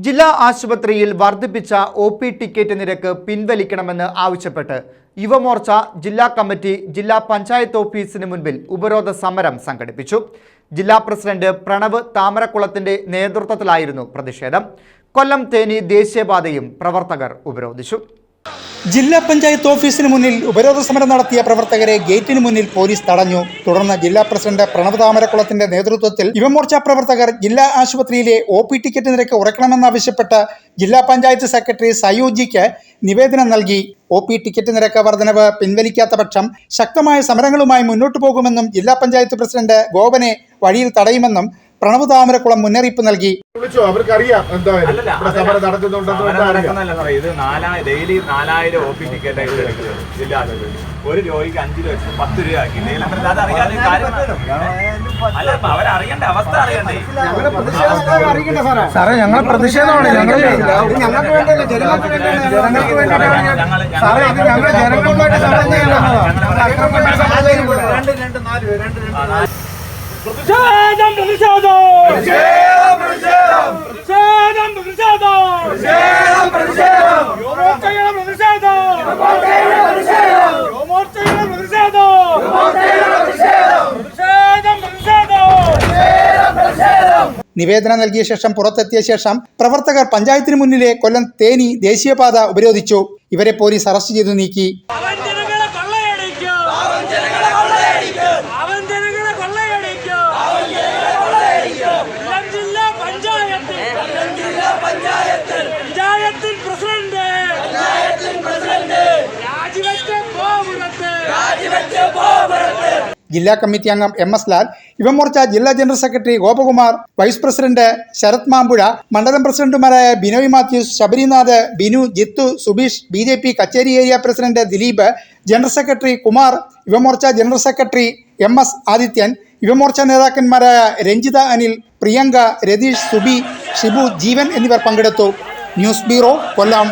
ജില്ലാ ആശുപത്രിയിൽ വർദ്ധിപ്പിച്ച ഒ.പി. ടിക്കറ്റ് നിരക്ക് പിൻവലിക്കണമെന്ന് ആവശ്യപ്പെട്ട് യുവമോർച്ച ജില്ലാ കമ്മിറ്റി ജില്ലാ പഞ്ചായത്ത് ഓഫീസിന് മുൻപിൽ ഉപരോധ സമരം സംഘടിപ്പിച്ചു. ജില്ലാ പ്രസിഡന്റ് പ്രണവ് താമരക്കുളത്തിന്റെ നേതൃത്വത്തിലായിരുന്നു പ്രതിഷേധം. കൊല്ലം തേനി ദേശീയപാതയും പ്രവർത്തകർ ഉപരോധിച്ചു. ജില്ലാ പഞ്ചായത്ത് ഓഫീസിന് മുന്നിൽ ഉപരോധ സമരം നടത്തിയ പ്രവർത്തകരെ ഗേറ്റിന് മുന്നിൽ പോലീസ് തടഞ്ഞു. തുടർന്ന് ജില്ലാ പ്രസിഡന്റ് പ്രണവ് താമരക്കുളത്തിന്റെ നേതൃത്വത്തിൽ യുവമോർച്ച പ്രവർത്തകർ ജില്ലാ ആശുപത്രിയിലെ ഒ.പി. ടിക്കറ്റ് നിരക്ക് ഉറക്കണമെന്നാവശ്യപ്പെട്ട് ജില്ലാ പഞ്ചായത്ത് സെക്രട്ടറി സയോജിക്ക് നിവേദനം നൽകി. ഒ.പി. ടിക്കറ്റ് നിരക്ക് വർധനവ് പിൻവലിക്കാത്ത പക്ഷം ശക്തമായ സമരങ്ങളുമായി മുന്നോട്ടു പോകുമെന്നും ജില്ലാ പഞ്ചായത്ത് പ്രസിഡന്റ് ഗോപനെ വഴിയിൽ തടയുമെന്നും പ്രണവ് താമരക്കുളം മുന്നറിയിപ്പ് നൽകി. അവർക്കറിയാം ഇത് ഡെയിലി 4000 ഒ.പി. ടിക്കറ്റ് ജില്ലാ ഒരു രോഗിക്ക് 5 ലക്ഷം 10 രൂപ ആക്കി. അവരറിയേണ്ട അവസ്ഥ അറിയണ്ടേ സാറേ, ഞങ്ങൾ പ്രതിഷേധമാണ്. ഞങ്ങൾക്ക് വേണ്ടിയല്ല, ജനങ്ങൾക്ക് വേണ്ടിയാണ്. ജനങ്ങൾക്ക് വേണ്ടിയിട്ടാണ് സാറേ. ഇത് ഞങ്ങൾ ജനങ്ങളുമായിട്ട് സമരം ചെയ്യാനാണ്. പ്രതിഷേധം പ്രതിഷേധം പ്രതിഷേധം പ്രതിഷേധം പ്രതിഷേധം പ്രതിഷേധം യുവമോർച്ചയുടെ പ്രതിഷേധം യുവമോർച്ചയുടെ പ്രതിഷേധം നിവേദനം നൽകിയ ശേഷം പുറത്തെത്തിയ ശേഷം പ്രവർത്തകർ പഞ്ചായത്തിന് മുന്നിലെ കൊല്ലം തേനി ദേശീയപാത ഉപരോധിച്ചു. ഇവരെ പോലീസ് അറസ്റ്റ് ചെയ്തു നീക്കി. ജില്ലാ കമ്മിറ്റി അംഗം M.S. ലാൽ, യുവമോർച്ച ജില്ലാ general secretary Gopakumar, vice president Sarath Mampuzha, മണ്ഡലം പ്രസിഡന്റുമാരായ Binoy Mathews, Sabarinath, Binu, Jithu, Subeesh, BJP Kacheri area president Dileep, general secretary Kumar, Yuva Morcha general secretary M.S. Adithyan, Yuva Morcha നേതാക്കന്മാരായ രഞ്ജിത അനിൽ, പ്രിയങ്ക, രതീഷ്, സുബി, ഷിബു, ജീവൻ എന്നിവർ പങ്കെടുത്തു. ന്യൂസ് ബ്യൂറോ, കൊല്ലം.